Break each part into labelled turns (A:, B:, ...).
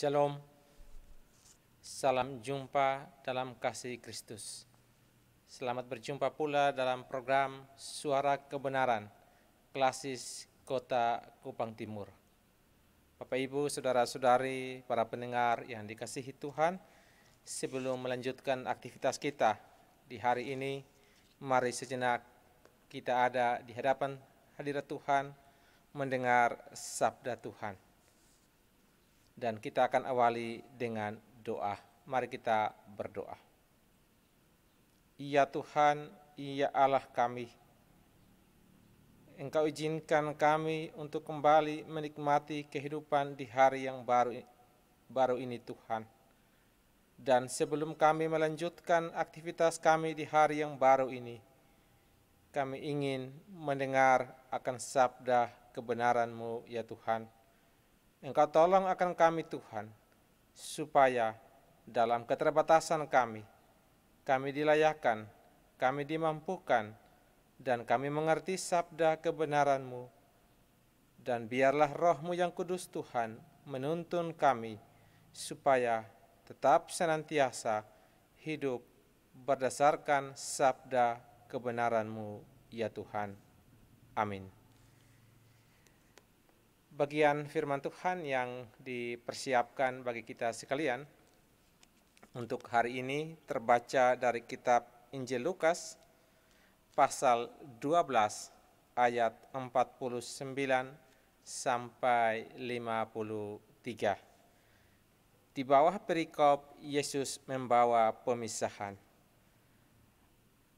A: Shalom, salam jumpa dalam kasih Kristus. Selamat berjumpa pula dalam program Suara Kebenaran, Klasis Kota Kupang Timur. Bapak Ibu, saudara-saudari, para pendengar yang dikasihi Tuhan, sebelum melanjutkan aktivitas kita di hari ini, mari sejenak kita ada di hadapan hadirat Tuhan, mendengar sabda Tuhan. Dan kita akan awali dengan doa. Mari kita berdoa. Ya Tuhan, ya Allah kami, Engkau izinkan kami untuk kembali menikmati kehidupan di hari yang baru ini Tuhan. Dan sebelum kami melanjutkan aktivitas kami di hari yang baru ini, kami ingin mendengar akan sabda kebenaran-Mu ya Tuhan. Engkau tolong akan kami Tuhan, supaya dalam keterbatasan kami dilayakan, kami dimampukan, dan kami mengerti sabda kebenaran-Mu. Dan biarlah Roh-Mu yang kudus Tuhan menuntun kami, supaya tetap senantiasa hidup berdasarkan sabda kebenaran-Mu ya Tuhan. Amin. Bagian firman Tuhan yang dipersiapkan bagi kita sekalian untuk hari ini terbaca dari kitab Injil Lukas pasal 12 ayat 49 sampai 53. Di bawah perikop Yesus membawa pemisahan.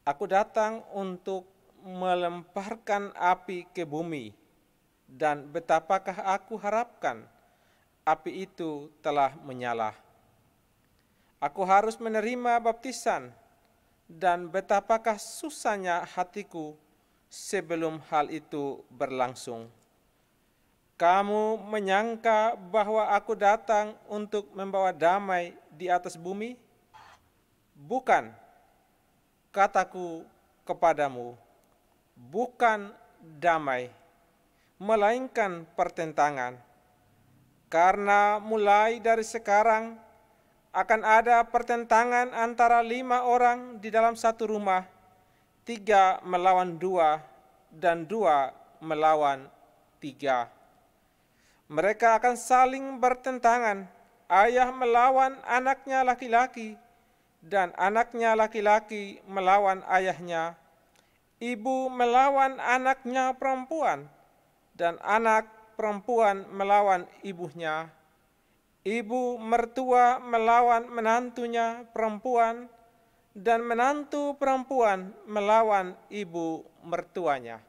A: Aku datang untuk melemparkan api ke bumi, dan betapakah aku harapkan api itu telah menyala. Aku harus menerima baptisan, dan betapakah susahnya hatiku sebelum hal itu berlangsung. Kamu menyangka bahwa aku datang untuk membawa damai di atas bumi? Bukan, kataku kepadamu, bukan damai, melainkan pertentangan. Karena mulai dari sekarang akan ada pertentangan antara 5 orang di dalam satu rumah, 3 melawan 2, dan 2 melawan 3. Mereka akan saling bertentangan, ayah melawan anaknya laki-laki, dan anaknya laki-laki melawan ayahnya, ibu melawan anaknya perempuan, dan anak perempuan melawan ibunya, ibu mertua melawan menantunya perempuan, dan menantu perempuan melawan ibu mertuanya.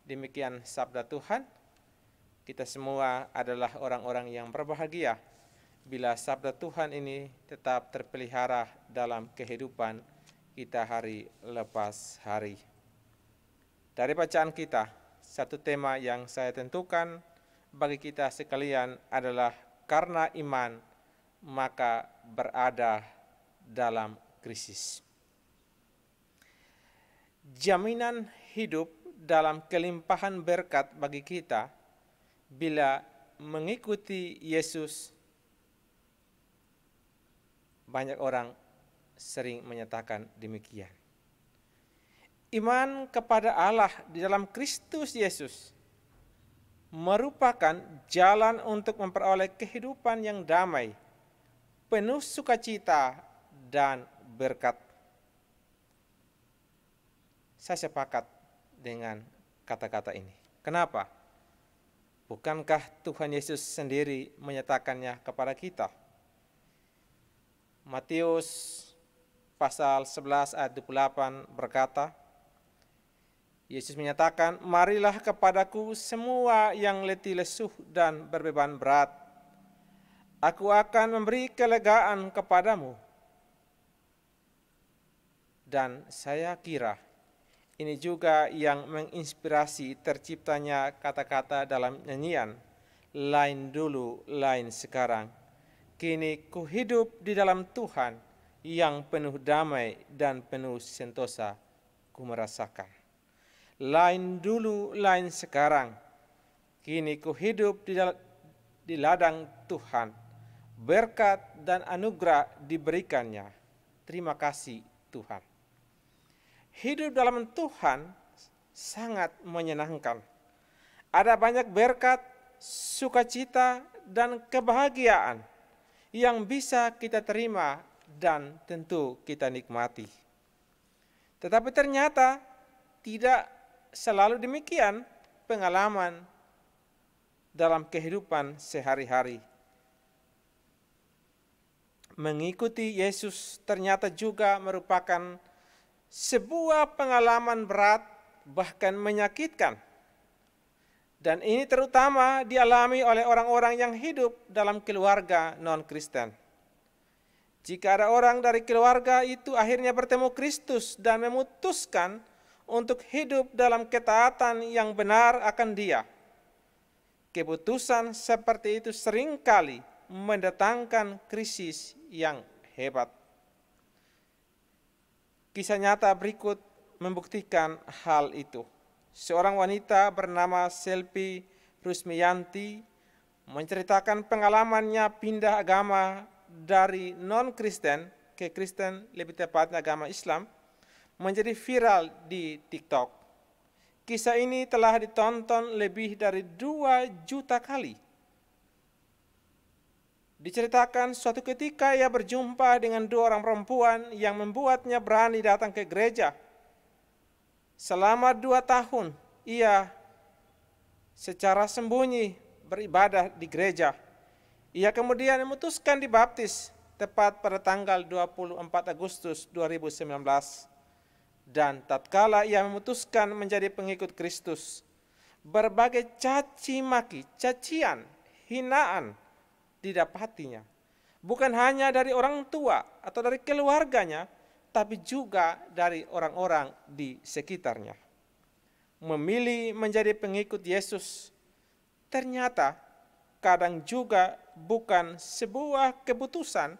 A: Demikian sabda Tuhan. Kita semua adalah orang-orang yang berbahagia bila sabda Tuhan ini tetap terpelihara dalam kehidupan kita hari lepas hari. Dari bacaan kita, satu tema yang saya tentukan bagi kita sekalian adalah karena iman maka berada dalam krisis. Jaminan hidup dalam kelimpahan berkat bagi kita bila mengikuti Yesus. Banyak orang sering menyatakan demikian. Iman kepada Allah di dalam Kristus Yesus merupakan jalan untuk memperoleh kehidupan yang damai, penuh sukacita dan berkat. Saya sepakat dengan kata-kata ini. Kenapa? Bukankah Tuhan Yesus sendiri menyatakannya kepada kita? Matius pasal 11 ayat 28 berkata, Yesus menyatakan, marilah kepadaku semua yang letih lesuh dan berbeban berat. Aku akan memberi kelegaan kepadamu. Dan saya kira ini juga yang menginspirasi terciptanya kata-kata dalam nyanyian, lain dulu, lain sekarang. Kini ku hidup di dalam Tuhan yang penuh damai dan penuh sentosa ku merasakan. Lain dulu, lain sekarang. Kini ku hidup di ladang Tuhan, berkat dan anugerah diberikannya. Terima kasih Tuhan. Hidup dalam Tuhan sangat menyenangkan. Ada banyak berkat, sukacita, dan kebahagiaan yang bisa kita terima dan tentu kita nikmati. Tetapi ternyata tidak selalu demikian pengalaman dalam kehidupan sehari-hari. Mengikuti Yesus ternyata juga merupakan sebuah pengalaman berat, bahkan menyakitkan. Dan ini terutama dialami oleh orang-orang yang hidup dalam keluarga non-Kristen. Jika ada orang dari keluarga itu akhirnya bertemu Kristus dan memutuskan untuk hidup dalam ketaatan yang benar akan Dia, keputusan seperti itu seringkali mendatangkan krisis yang hebat. Kisah nyata berikut membuktikan hal itu. Seorang wanita bernama Selvi Rusmiyanti menceritakan pengalamannya pindah agama dari non-Kristen ke Kristen, lebih tepatnya agama Islam, menjadi viral di TikTok. Kisah ini telah ditonton lebih dari 2 juta kali. Diceritakan suatu ketika ia berjumpa dengan 2 orang perempuan yang membuatnya berani datang ke gereja. Selama 2 tahun ia secara sembunyi beribadah di gereja. Ia kemudian memutuskan dibaptis tepat pada tanggal 24 Agustus 2019. Dan tatkala ia memutuskan menjadi pengikut Kristus, berbagai caci maki, cacian, hinaan didapatinya. Bukan hanya dari orang tua atau dari keluarganya, tapi juga dari orang-orang di sekitarnya. Memilih menjadi pengikut Yesus ternyata kadang juga bukan sebuah keputusan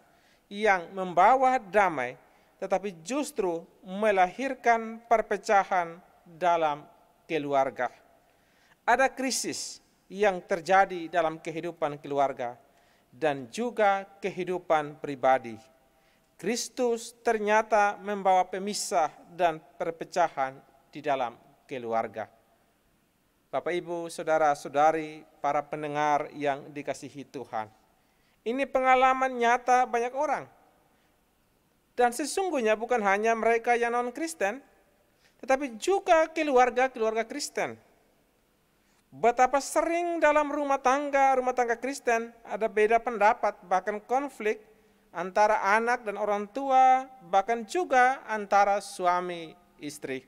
A: yang membawa damai, tetapi justru melahirkan perpecahan dalam keluarga. Ada krisis yang terjadi dalam kehidupan keluarga dan juga kehidupan pribadi. Kristus ternyata membawa pemisah dan perpecahan di dalam keluarga. Bapak, Ibu, saudara-saudari, para pendengar yang dikasihi Tuhan. Ini pengalaman nyata banyak orang. Dan sesungguhnya bukan hanya mereka yang non-Kristen, tetapi juga keluarga-keluarga Kristen. Betapa sering dalam rumah tangga Kristen ada beda pendapat, bahkan konflik antara anak dan orang tua, bahkan juga antara suami istri.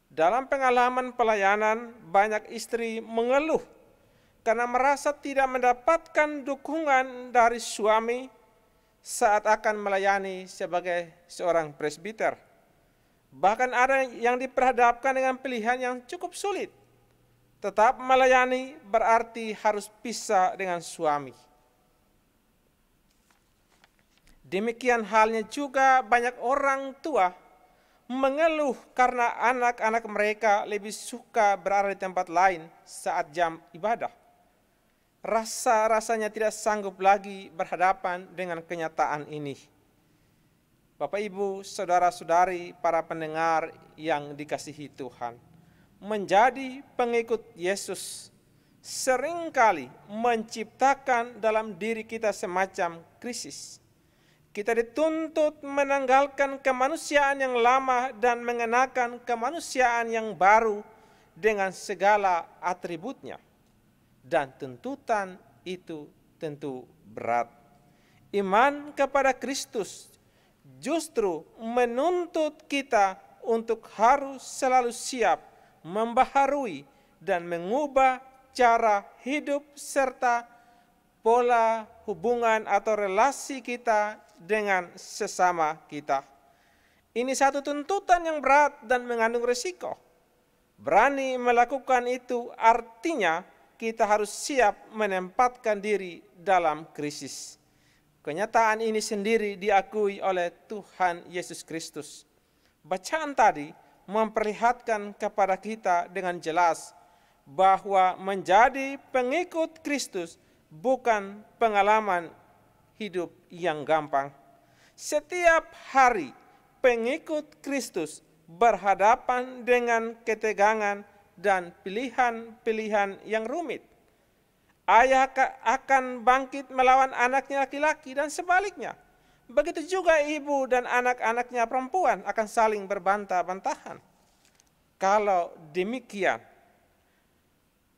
A: Dalam pengalaman pelayanan, banyak istri mengeluh karena merasa tidak mendapatkan dukungan dari suami saat akan melayani sebagai seorang presbiter. Bahkan ada yang diperhadapkan dengan pilihan yang cukup sulit. Tetap melayani berarti harus pisah dengan suami. Demikian halnya juga banyak orang tua mengeluh karena anak-anak mereka lebih suka berada di tempat lain saat jam ibadah. Rasa-rasanya tidak sanggup lagi berhadapan dengan kenyataan ini. Bapak, Ibu, saudara-saudari, para pendengar yang dikasihi Tuhan, menjadi pengikut Yesus seringkali menciptakan dalam diri kita semacam krisis. Kita dituntut menanggalkan kemanusiaan yang lama dan mengenakan kemanusiaan yang baru dengan segala atributnya. Dan tuntutan itu tentu berat. Iman kepada Kristus justru menuntut kita untuk harus selalu siap membaharui dan mengubah cara hidup serta pola hubungan atau relasi kita dengan sesama kita. Ini satu tuntutan yang berat dan mengandung risiko. Berani melakukan itu artinya kita harus siap menempatkan diri dalam krisis. Kenyataan ini sendiri diakui oleh Tuhan Yesus Kristus. Bacaan tadi memperlihatkan kepada kita dengan jelas bahwa menjadi pengikut Kristus bukan pengalaman hidup yang gampang. Setiap hari pengikut Kristus berhadapan dengan ketegangan dan pilihan-pilihan yang rumit. Ayah akan bangkit melawan anaknya laki-laki dan sebaliknya. Begitu juga ibu dan anak-anaknya perempuan akan saling berbantah-bantahan. Kalau demikian,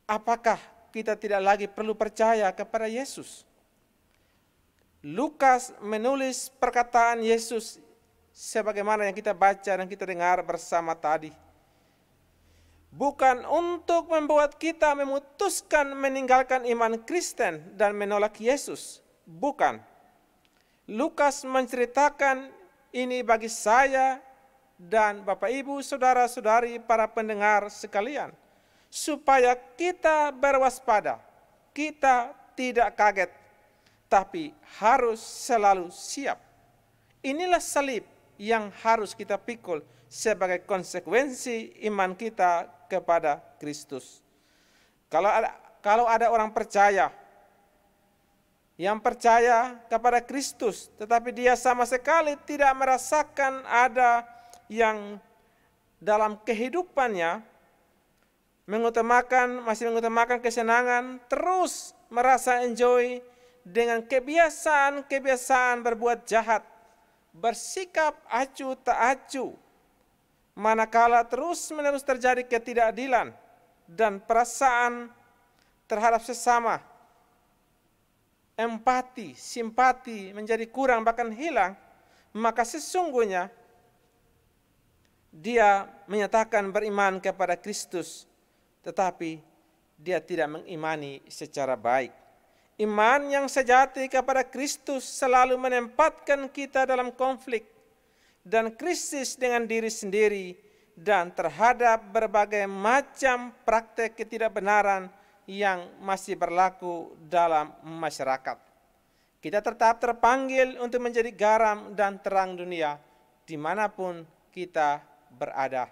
A: apakah kita tidak lagi perlu percaya kepada Yesus? Lukas menulis perkataan Yesus sebagaimana yang kita baca dan kita dengar bersama tadi. Bukan untuk membuat kita memutuskan meninggalkan iman Kristen dan menolak Yesus. Bukan. Lukas menceritakan ini bagi saya dan Bapak Ibu, saudara-saudari, para pendengar sekalian, supaya kita berwaspada, kita tidak kaget, tapi harus selalu siap. Inilah salib yang harus kita pikul sebagai konsekuensi iman kita kepada Kristus. Kalau ada orang percaya yang percaya kepada Kristus, tetapi dia sama sekali tidak merasakan ada yang dalam kehidupannya masih mengutamakan kesenangan, terus merasa enjoy dengan kebiasaan berbuat jahat, bersikap acuh tak acuh, manakala terus-menerus terjadi ketidakadilan dan perasaan terhadap sesama, empati, simpati menjadi kurang bahkan hilang, maka sesungguhnya dia menyatakan beriman kepada Kristus, tetapi dia tidak mengimani secara baik. Iman yang sejati kepada Kristus selalu menempatkan kita dalam konflik dan krisis dengan diri sendiri dan terhadap berbagai macam praktek ketidakbenaran yang masih berlaku dalam masyarakat. Kita tetap terpanggil untuk menjadi garam dan terang dunia dimanapun kita berada.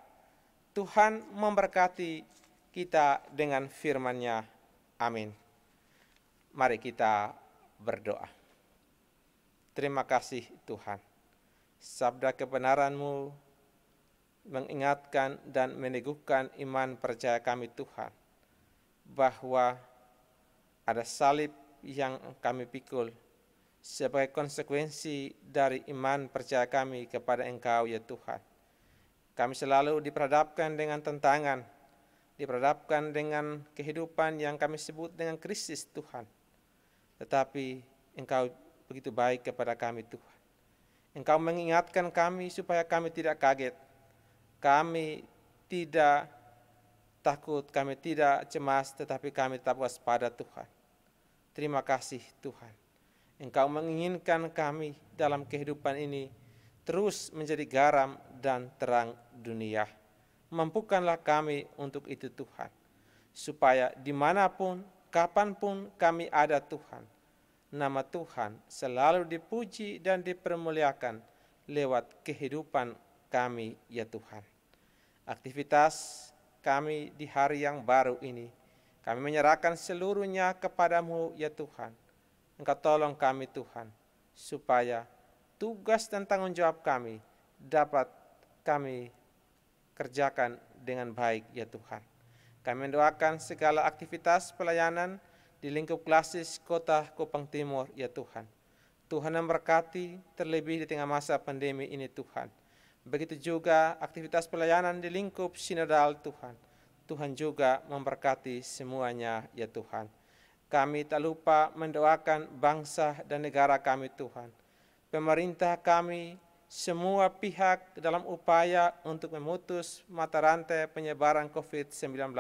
A: Tuhan memberkati kita dengan firman-Nya. Amin. Mari kita berdoa. Terima kasih Tuhan. Sabda kebenaran-Mu mengingatkan dan meneguhkan iman percaya kami Tuhan, bahwa ada salib yang kami pikul sebagai konsekuensi dari iman percaya kami kepada Engkau ya Tuhan. Kami selalu diperhadapkan dengan tantangan, diperhadapkan dengan kehidupan yang kami sebut dengan krisis Tuhan. Tetapi Engkau begitu baik kepada kami Tuhan. Engkau mengingatkan kami supaya kami tidak kaget, kami tidak takut, kami tidak cemas, tetapi kami tetap waspada Tuhan. Terima kasih Tuhan. Engkau menginginkan kami dalam kehidupan ini terus menjadi garam dan terang dunia. Mampukanlah kami untuk itu Tuhan, supaya dimanapun, kapanpun kami ada Tuhan, nama Tuhan selalu dipuji dan dipermuliakan lewat kehidupan kami ya Tuhan. Aktivitas kami di hari yang baru ini, kami menyerahkan seluruhnya kepadamu ya Tuhan. Engkau tolong kami Tuhan, supaya tugas dan tanggung jawab kami dapat kami kerjakan dengan baik ya Tuhan. Kami mendoakan segala aktivitas pelayanan di lingkup klasis Kota Kupang Timur ya Tuhan. Tuhan memberkati terlebih di tengah masa pandemi ini Tuhan. Begitu juga aktivitas pelayanan di lingkup sinodal Tuhan. Tuhan juga memberkati semuanya ya Tuhan. Kami tak lupa mendoakan bangsa dan negara kami Tuhan. Pemerintah kami, semua pihak dalam upaya untuk memutus mata rantai penyebaran COVID-19.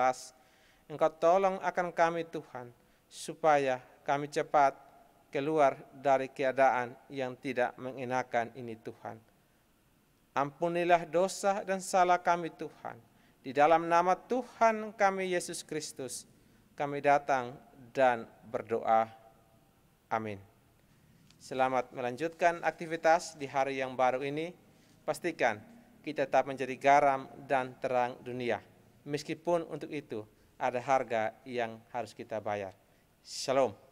A: Engkau tolong akan kami Tuhan, supaya kami cepat keluar dari keadaan yang tidak mengenakan ini Tuhan. Ampunilah dosa dan salah kami Tuhan. Di dalam nama Tuhan kami Yesus Kristus, kami datang dan berdoa. Amin. Selamat melanjutkan aktivitas di hari yang baru ini. Pastikan kita tetap menjadi garam dan terang dunia. Meskipun untuk itu ada harga yang harus kita bayar. Shalom.